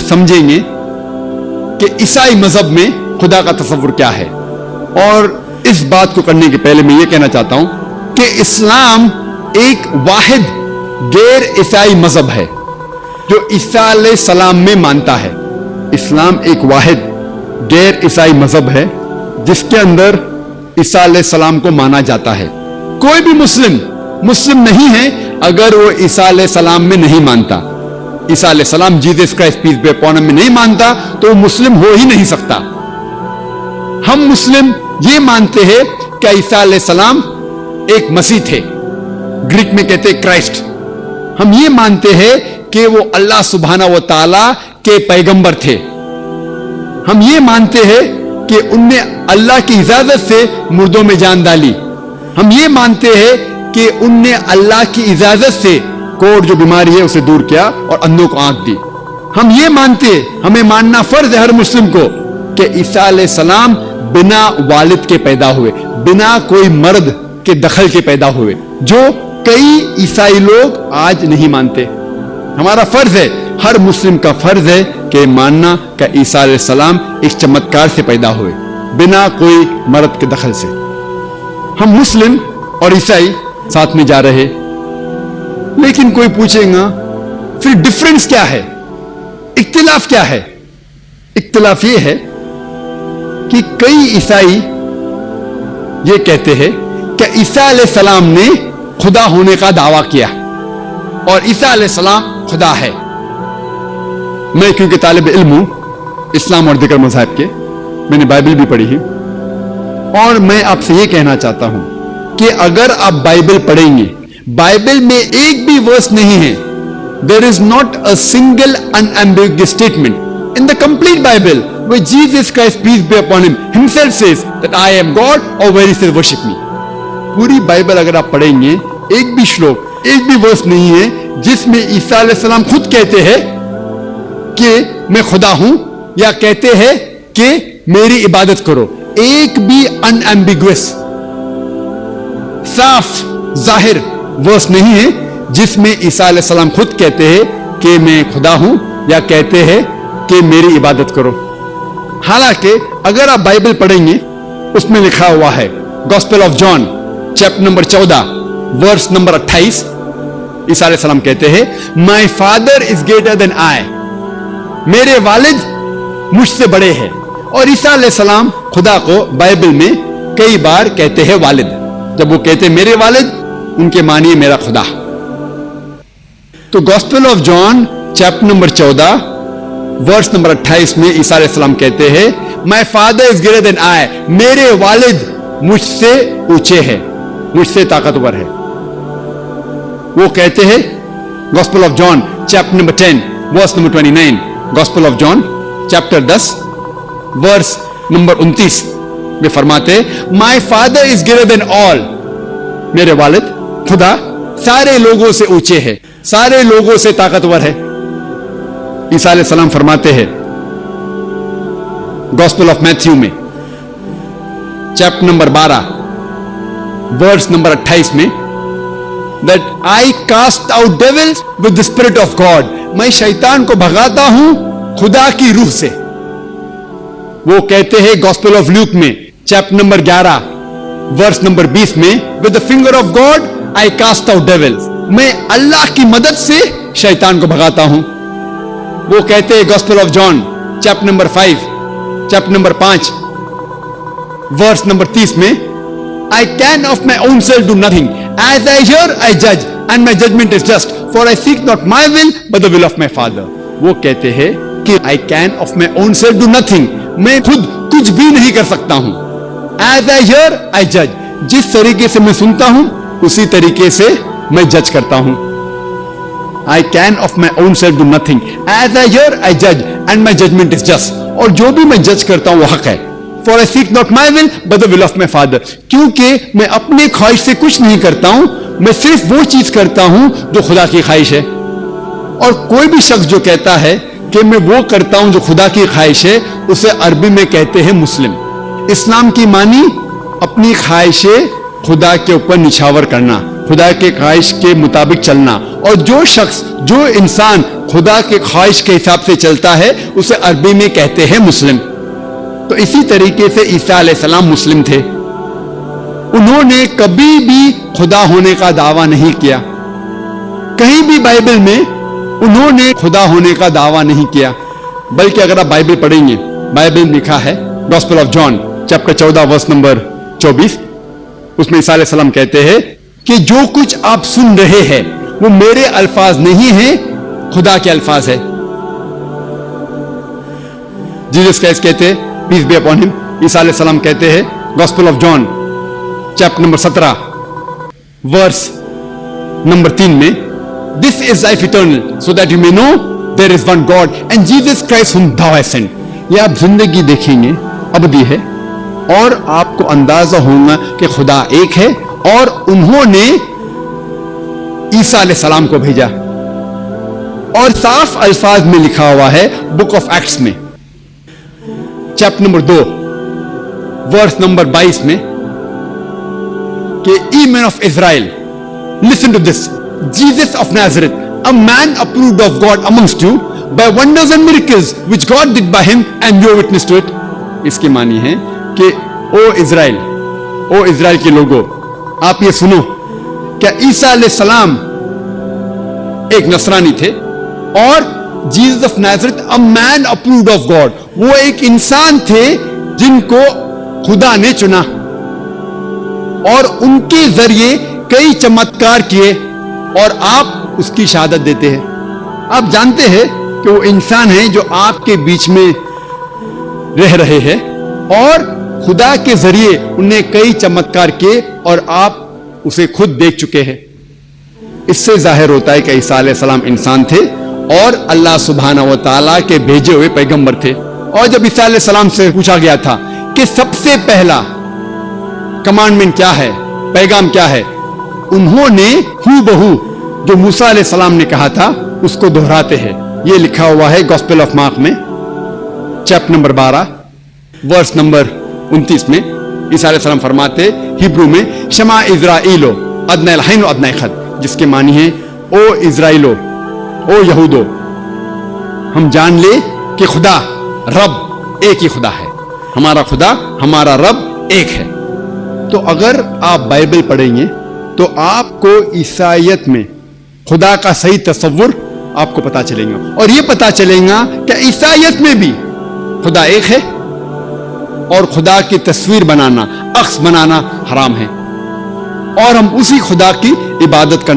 سمجھیں گے کہ عیسائی مذہب میں خدا کا تصور کیا ہے. اور اس بات کو کرنے کے پہلے میں یہ کہنا چاہتا ہوں کہ اسلام ایک واحد غیر عیسائی مذہب ہے جو عیسیٰ علیہ السلام میں مانتا ہے. اسلام ایک واحد غیر عیسائی مذہب ہے جس کے اندر عیسیٰ علیہ السلام کو مانا جاتا ہے. کوئی بھی مسلم نہیں ہے اگر وہ عیسیٰ علیہ السلام میں نہیں مانتا. عیسیٰ علیہ السلام Jesus Christ peace be upon ہم میں نہیں مانتا تو وہ مسلم ہو ہی نہیں سکتا. ہم مسلم یہ مانتے ہیں کہ عیسیٰ علیہ السلام ایک مسیح تھے, گریک میں کہتے ہیں کرائسٹ. ہم یہ مانتے ہیں کہ وہ اللہ سبحانہ و تعالی کے پیغمبر تھے. ہم یہ مانتے ہیں کہ ان نے اللہ کی اجازت سے مردوں میں جان ڈالی. ہم یہ مانتے ہیں کہ ان نے اللہ کی اجازت سے کوڑ جو بیماری ہے اسے دور کیا اور اندھوں کو آنکھ دی. ہم یہ مانتے, ہمیں ماننا فرض ہے ہر مسلم کو کہ عیسیٰ علیہ السلام بنا والد کے پیدا ہوئے, بنا کوئی مرد کے دخل کے پیدا ہوئے, جو کئی عیسائی لوگ آج نہیں مانتے. ہمارا فرض ہے, ہر مسلم کا فرض ہے کہ ماننا کہ عیسیٰ علیہ السلام ایک چمتکار سے پیدا ہوئے بنا کوئی مرد کے دخل سے. ہم مسلم اور عیسائی ساتھ میں جا رہے, لیکن کوئی پوچھے گا پھر ڈفرنس کیا ہے, اختلاف کیا ہے؟ اختلاف یہ ہے کہ کئی عیسائی یہ کہتے ہیں کہ عیسیٰ علیہ السلام نے خدا ہونے کا دعویٰ کیا اور عیسیٰ علیہ السلام خدا ہے. میں کیونکہ طالب علم ہوں اسلام اور دیگر مذاہب کے, میں نے بائبل بھی پڑھی ہے, اور میں آپ سے یہ کہنا چاہتا ہوں کہ اگر آپ بائبل پڑھیں گے, بائبل میں ایک بھی ورس نہیں ہے, there is not a single unambiguous statement in the complete Bible where Jesus Christ, peace be upon him, himself says that I am God, or where he says worship me. پوری Bible اگر آپ پڑھیں گے ایک بھی شلوک, ایک بھی ورس نہیں ہے جس میں عیسیٰ علیہ السلام خود کہتے ہیں کہ میں خدا ہوں یا کہتے ہیں کہ میری عبادت کرو. ایک بھی انایمبیگوس صاف ظاہر ورس نہیں ہے جس میں عیسیٰ علیہ السلام خود کہتے ہیں کہ میں خدا ہوں یا کہتے ہیں کہ میری عبادت کرو. حالانکہ اگر آپ بائبل پڑھیں گے اس میں لکھا ہوا ہے, gospel of John chapter number 14 verse number 28, عیسیٰ علیہ السلام کہتے ہیں my father is greater than آئی, میرے والد مجھ سے بڑے ہیں. اور عیسیٰ علیہ السلام خدا کو بائبل میں کئی بار کہتے ہیں والد. جب وہ کہتے ہیں میرے والد, ان کے معنی میرا خدا. تو gospel of John chapter number 14 verse number 28 میں عیسیٰ علیہ السلام کہتے ہیں my father is greater than آئی, میرے والد مجھ سے اونچے ہیں, مجھ سے طاقتور ہے. وہ کہتے ہیں gospel of John chapter number 10 verse number 29, gospel of John chapter 10 verse number 29 میں فرماتے my father is greater than آل, میرے والد خدا سارے لوگوں سے اونچے ہے, سارے لوگوں سے طاقتور ہے. عیسیٰ علیہ السلام فرماتے ہیں گاسپل آف میتھیو میں چیپٹر نمبر 12 ورس نمبر 28 میں that I cast out devils with the spirit of God, میں شیطان کو بھگاتا ہوں خدا کی روح سے. وہ کہتے ہیں گاسپل آف لیوک میں چیپٹر نمبر 11 ورس نمبر 20 میں with the finger of God I cast out devils, میں اللہ کی مدد سے شیطان کو بھگاتا ہوں. وہ کہتے ہیں gospel of John chapter number 5 chapter number 5 verse number 30 میں I can of my own self do nothing, as I hear I judge and my judgment is just, for I seek not my will but the will of my Father. وہ کہتے ہیں کہ I can of my own self do nothing, میں خود کچھ بھی نہیں کر سکتا ہوں. As I hear I judge, جس طریقے سے میں سنتا ہوں اسی طریقے سے میں جج کرتا ہوں. I can of my own self do nothing, as I hear I judge and my judgment is just, اور جو بھی میں جج کرتا ہوں وہ حق ہے. For I seek not my will but the will of my Father, کیونکہ میں اپنے خواہش سے کچھ نہیں کرتا ہوں, میں صرف وہ چیز کرتا ہوں جو خدا کی خواہش ہے. اور کوئی بھی شخص جو کہتا ہے کہ میں وہ کرتا ہوں جو خدا کی خواہش ہے, اسے عربی میں کہتے ہیں مسلم. اسلام کی معنی اپنی خواہشیں خدا کے اوپر نچھاور کرنا, خدا کے خواہش کے مطابق چلنا، اور جو شخص جو انسان خدا کے خواہش کے حساب سے چلتا ہے اسے عربی میں کہتے ہیں مسلم۔ تو اسی طریقے سے عیسیٰ علیہ السلام مسلم تھے، انہوں نے کبھی بھی خدا ہونے کا دعویٰ نہیں کیا، کہیں بھی بائبل میں انہوں نے خدا ہونے کا دعویٰ نہیں کیا، بلکہ اگر آپ بائبل پڑھیں گے، بائبل میں لکھا ہے gospel of John chapter 14 verse number 24، اس میں عیسیٰ علیہ السلام کہتے ہیں کہ جو کچھ آپ سن رہے ہیں وہ میرے الفاظ نہیں ہیں، خدا کے الفاظ ہے۔ جیسس کرائسٹ کہتے ہیں پیس بی اپون ہم، عیسیٰ علیہ السلام کہتے ہیں gospel of John chapter number 17 verse number 3 میں، this is life eternal so that you may know there is one God and Jesus Christ ہم thou hast sent۔ یہ آپ زندگی دیکھیں گے ابدی ہے، اور آپ کو اندازہ ہوگا کہ خدا ایک ہے، اور انہوں نے عیسیٰ علیہ السلام کو بھیجا، اور صاف الفاظ میں لکھا ہوا ہے بک آف ایکٹس میں چیپٹر نمبر 2 ورس نمبر 22 میں کہ ye men of Israel, listen to this, Jesus of Nazareth, a man approved of God amongst you by wonders and miracles which God did by him, and you are witness to it۔ اس کی معنی ہے کہ او اسرائیل کے لوگوں، آپ یہ سنو، کیا عیسیٰ علیہ السلام ایک نصرانی تھے، اور Jesus of Nazareth a man approved of God، وہ ایک انسان تھے جن کو خدا نے چنا، اور ان کے ذریعے کئی چمتکار کیے، اور آپ اس کی شہادت دیتے ہیں۔ آپ جانتے ہیں کہ وہ انسان ہیں جو آپ کے بیچ میں رہ رہے ہیں، اور خدا کے ذریعے انہیں کئی چمتکار کیے، اور آپ اسے خود دیکھ چکے ہیں۔ اس سے ظاہر ہوتا ہے کہ عیسیٰ علیہ السلام انسان تھے اور اللہ سبحانہ و تعالیٰ کے بھیجے ہوئے پیغمبر تھے۔ اور جب عیسیٰ علیہ السلام سے پوچھا گیا تھا کہ سب سے پہلا کمانڈمنٹ کیا ہے، پیغام کیا ہے، انہوں نے ہو بہو جو موسیٰ علیہ السلام نے کہا تھا اس کو دہراتے ہیں۔ یہ لکھا ہوا ہے گوسپل آف مارک میں چیپٹر نمبر 12 ورس نمبر 29 میں، عیسیٰ علیہ السلام فرماتے ہیبرو میں شما اسرائیلو ادنی الحین و ادنی خد، جس کے معنی ہے او اسرائیلو، او یہودو، ہم جان لے کہ خدا رب ایک ہی خدا ہے، ہمارا خدا ہمارا رب ایک ہے۔ تو اگر آپ بائبل پڑھیں گے تو آپ کو عیسائیت میں خدا کا صحیح تصور آپ کو پتا چلے گا، اور یہ پتا چلے گا کہ عیسائیت میں بھی خدا ایک ہے، اور خدا کی تصویر بنانا، عکس بنانا حرام ہے، اور ہم اسی خدا کی عبادت کرنا